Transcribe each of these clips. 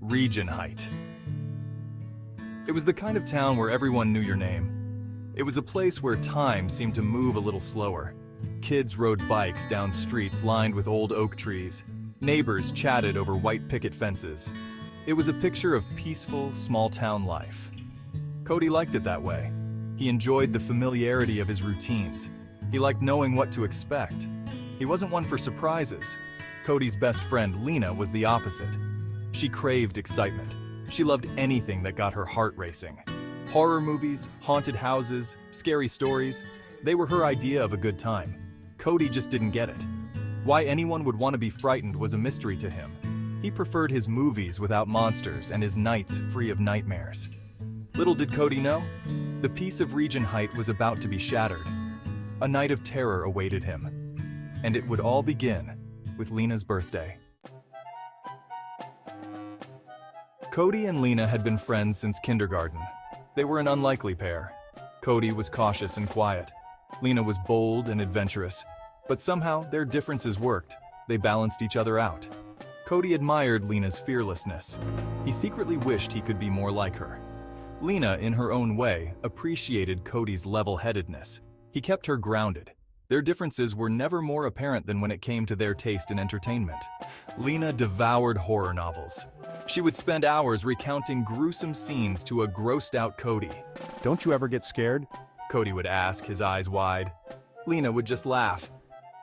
Regent Height. It was the kind of town where everyone knew your name. It was a place where time seemed to move a little slower. Kids rode bikes down streets lined with old oak trees. Neighbors chatted over white picket fences. It was a picture of peaceful, small-town life. Cody liked it that way. He enjoyed the familiarity of his routines. He liked knowing what to expect. He wasn't one for surprises. Cody's best friend, Lena, was the opposite. She craved excitement. She loved anything that got her heart racing. Horror movies, haunted houses, scary stories, they were her idea of a good time. Cody just didn't get it. Why anyone would want to be frightened was a mystery to him. He preferred his movies without monsters and his nights free of nightmares. Little did Cody know, the peace of Regent Height was about to be shattered. A night of terror awaited him. And it would all begin with Lena's birthday. Cody and Lena had been friends since kindergarten. They were an unlikely pair. Cody was cautious and quiet. Lena was bold and adventurous. But somehow their differences worked. They balanced each other out. Cody admired Lena's fearlessness. He secretly wished he could be more like her. Lena, in her own way, appreciated Cody's level-headedness. He kept her grounded. Their differences were never more apparent than when it came to their taste in entertainment. Lena devoured horror novels. She would spend hours recounting gruesome scenes to a grossed-out Cody. "Don't you ever get scared?" Cody would ask, his eyes wide. Lena would just laugh.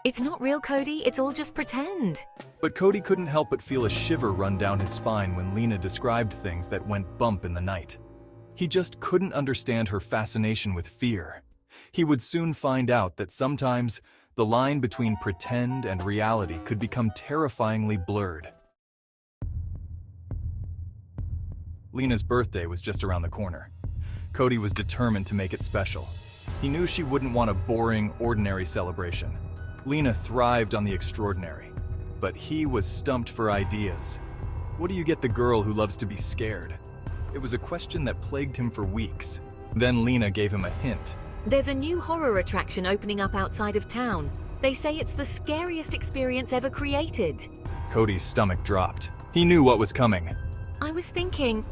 "It's not real, Cody. It's all just pretend." But Cody couldn't help but feel a shiver run down his spine when Lena described things that went bump in the night. He just couldn't understand her fascination with fear. He would soon find out that sometimes the line between pretend and reality could become terrifyingly blurred. Lena's birthday was just around the corner. Cody was determined to make it special. He knew she wouldn't want a boring, ordinary celebration. Lena thrived on the extraordinary, but he was stumped for ideas. What do you get the girl who loves to be scared? It was a question that plagued him for weeks. Then Lena gave him a hint. "There's a new horror attraction opening up outside of town. They say it's the scariest experience ever created." Cody's stomach dropped. He knew what was coming. "I was thinking,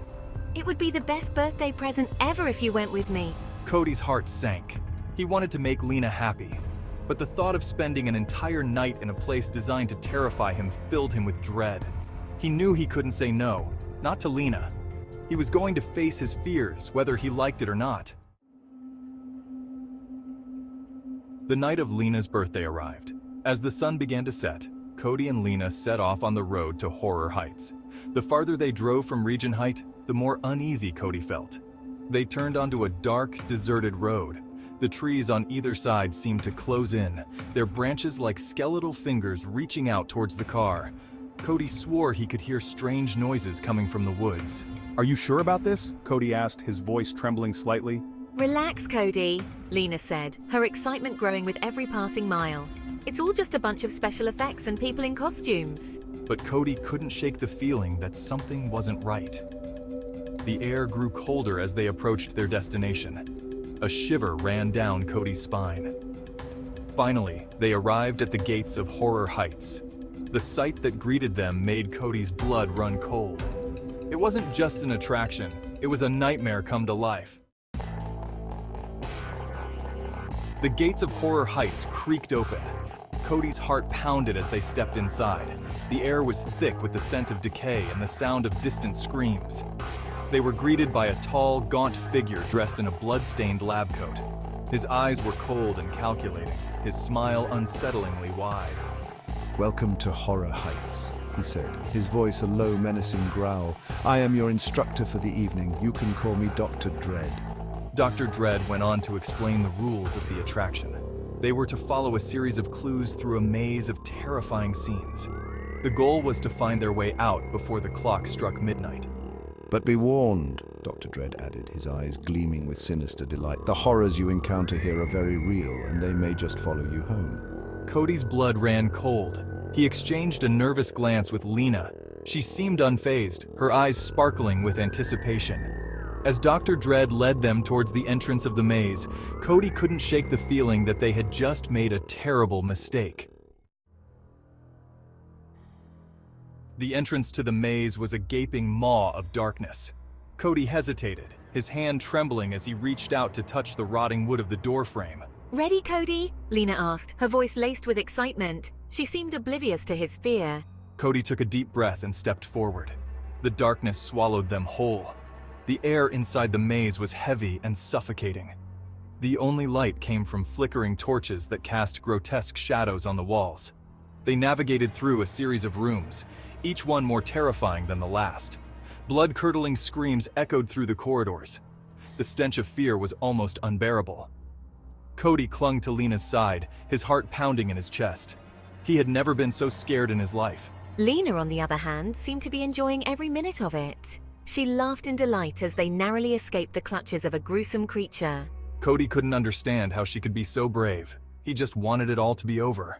it would be the best birthday present ever if you went with me." Cody's heart sank. He wanted to make Lena happy, but the thought of spending an entire night in a place designed to terrify him filled him with dread. He knew he couldn't say no, not to Lena. He was going to face his fears, whether he liked it or not. The night of Lena's birthday arrived. As the sun began to set, Cody and Lena set off on the road to Horror Heights. The farther they drove from Regent Height, the more uneasy Cody felt. They turned onto a dark, deserted road. The trees on either side seemed to close in, their branches like skeletal fingers reaching out towards the car. Cody swore he could hear strange noises coming from the woods. "Are you sure about this?" Cody asked, his voice trembling slightly. "Relax, Cody," Lena said, her excitement growing with every passing mile. "It's all just a bunch of special effects and people in costumes." But Cody couldn't shake the feeling that something wasn't right. The air grew colder as they approached their destination. A shiver ran down Cody's spine. Finally, they arrived at the gates of Horror Heights. The sight that greeted them made Cody's blood run cold. It wasn't just an attraction, it was a nightmare come to life. The gates of Horror Heights creaked open. Cody's heart pounded as they stepped inside. The air was thick with the scent of decay and the sound of distant screams. They were greeted by a tall, gaunt figure dressed in a blood-stained lab coat. His eyes were cold and calculating, his smile unsettlingly wide. "Welcome to Horror Heights," he said, his voice a low, menacing growl. "I am your instructor for the evening. You can call me Dr. Dread." Dr. Dread went on to explain the rules of the attraction. They were to follow a series of clues through a maze of terrifying scenes. The goal was to find their way out before the clock struck midnight. "But be warned," Dr. Dread added, his eyes gleaming with sinister delight. "The horrors you encounter here are very real, and they may just follow you home." Cody's blood ran cold. He exchanged a nervous glance with Lena. She seemed unfazed, her eyes sparkling with anticipation. As Dr. Dread led them towards the entrance of the maze, Cody couldn't shake the feeling that they had just made a terrible mistake. The entrance to the maze was a gaping maw of darkness. Cody hesitated, his hand trembling as he reached out to touch the rotting wood of the doorframe. Ready, Cody? Lena asked, her voice laced with excitement. She seemed oblivious to his fear. Cody took a deep breath and stepped forward. The darkness swallowed them whole. The air inside the maze was heavy and suffocating. The only light came from flickering torches that cast grotesque shadows on the walls. They navigated through a series of rooms, each one more terrifying than the last. Blood-curdling screams echoed through the corridors. The stench of fear was almost unbearable. Cody clung to Lena's side, his heart pounding in his chest. He had never been so scared in his life. Lena, on the other hand, seemed to be enjoying every minute of it. She laughed in delight as they narrowly escaped the clutches of a gruesome creature. Cody couldn't understand how she could be so brave. He just wanted it all to be over.